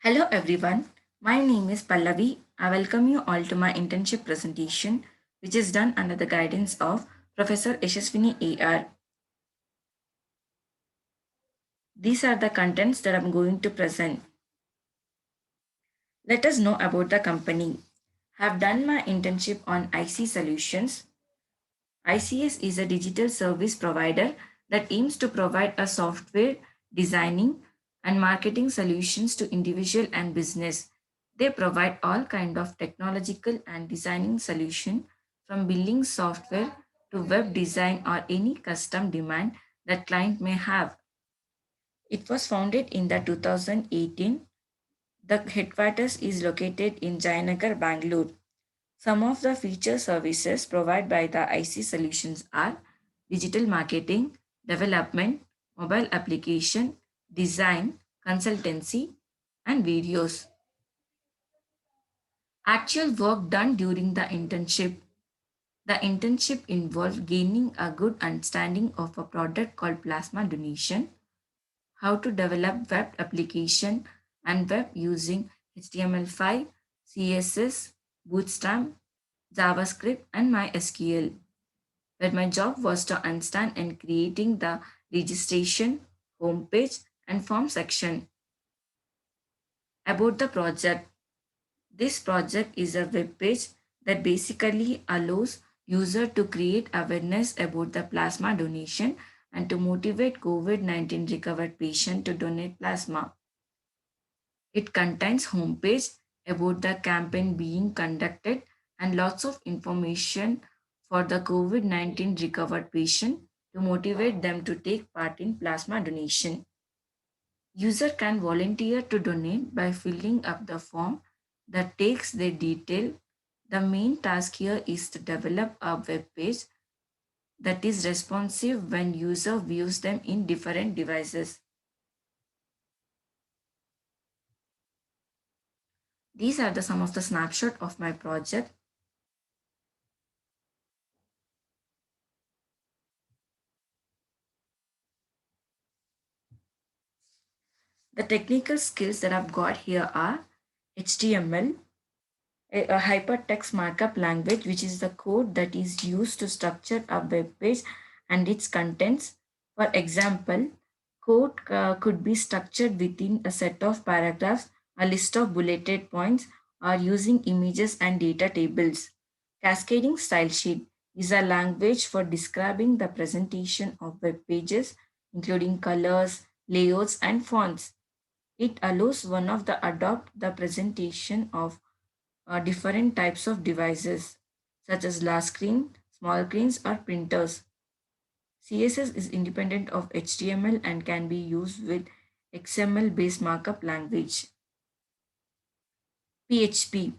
Hello everyone, my name is Pallavi. I welcome you all to my internship presentation, which is done under the guidance of Professor Yashaswini AR. These are the contents that I'm going to present. Let us know about the company. Have done my internship on IC Solutions. ICS is a digital service provider that aims to provide a software designing and marketing solutions to individual and business. They provide all kind of technological and designing solution from building software to web design or any custom demand that client may have. It was founded in the 2018. The headquarters is located in Jayanagar, Bangalore. Some of the feature services provided by the IC solutions are digital marketing, development, mobile application, design, consultancy, and videos. Actual work done during the internship. The internship involved gaining a good understanding of a product called plasma donation, how to develop web application and web using HTML5, CSS, Bootstrap, JavaScript, and MySQL. Where my job was to understand and creating the registration, homepage, and form section. About the project, this project is a web page that basically allows user to create awareness about the plasma donation and to motivate COVID-19 recovered patient to donate plasma. It contains homepage about the campaign being conducted and lots of information for the COVID-19 recovered patient to motivate them to take part in plasma donation. User can volunteer to donate by filling up the form that takes their detail. The main task here is to develop a web page that is responsive when user views them in different devices. These are the some of the snapshot of my project. The technical skills that I've got here are HTML, a hypertext markup language, which is the code that is used to structure a web page and its contents. For example, code could be structured within a set of paragraphs, a list of bulleted points, or using images and data tables. Cascading style sheet is a language for describing the presentation of web pages, including colors, layouts, and fonts. It allows one of the adopt the presentation of different types of devices such as large screen, small screens, or printers. CSS is independent of HTML and can be used with XML based markup language. PHP.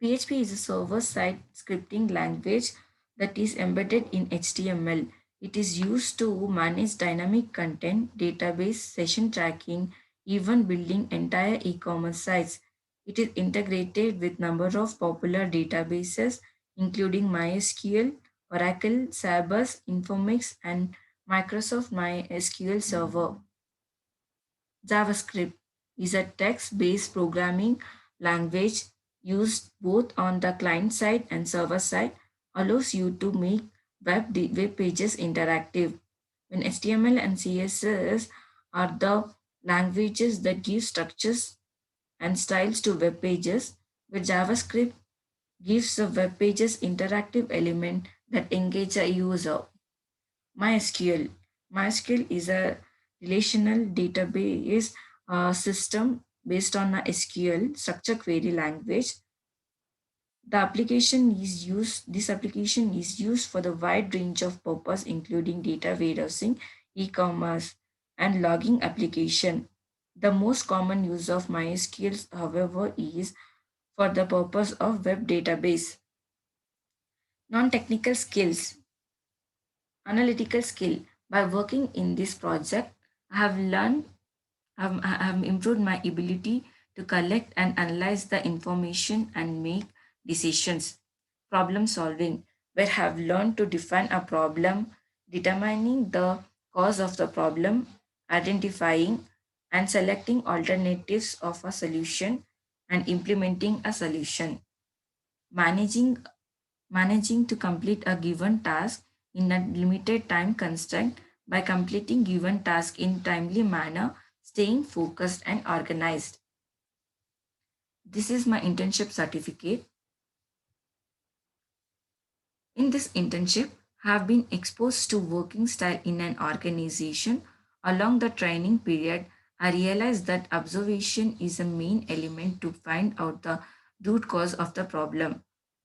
PHP is a server side scripting language that is embedded in HTML. It is used to manage dynamic content, database, session tracking, even building entire e-commerce sites. It is integrated with number of popular databases including MySQL, Oracle, Sabas, Informix, and Microsoft MySQL Server. JavaScript is a text based programming language used both on the client side and server side, allows you to make web pages interactive. When HTML and CSS are the languages that give structures and styles to web pages, where JavaScript gives the web pages interactive element that engage a user. MySQL. MySQL is a relational database system based on a SQL structure query language. This application is used for the wide range of purpose including data warehousing, e-commerce, and logging application. The most common use of MySQL, however, is for the purpose of web database. Non-technical skills. Analytical skill. By working in this project, I have learned, I have improved my ability to collect and analyze the information and make decisions. Problem solving, where I have learned to define a problem, determining the cause of the problem, identifying and selecting alternatives of a solution and implementing a solution. Managing managing to complete a given task in a limited time constraint by completing given task in timely manner, staying focused and organized. This is my internship certificate. In this internship, I have been exposed to working style in an organization. Along the training period, I realized that observation is a main element to find out the root cause of the problem,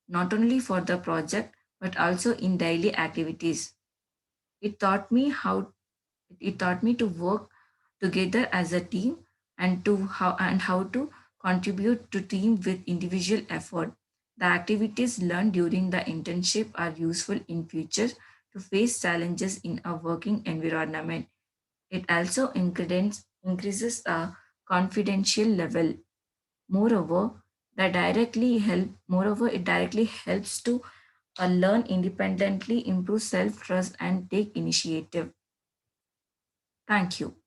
not only for the project but also in daily activities. It taught me how it taught me to work together as a team and how to contribute to team with individual effort. The activities learned during the internship are useful in future to face challenges in a working environment. It also increases a confidential level. Moreover, it directly helps to learn independently, improve self trust, and take initiative. Thank you.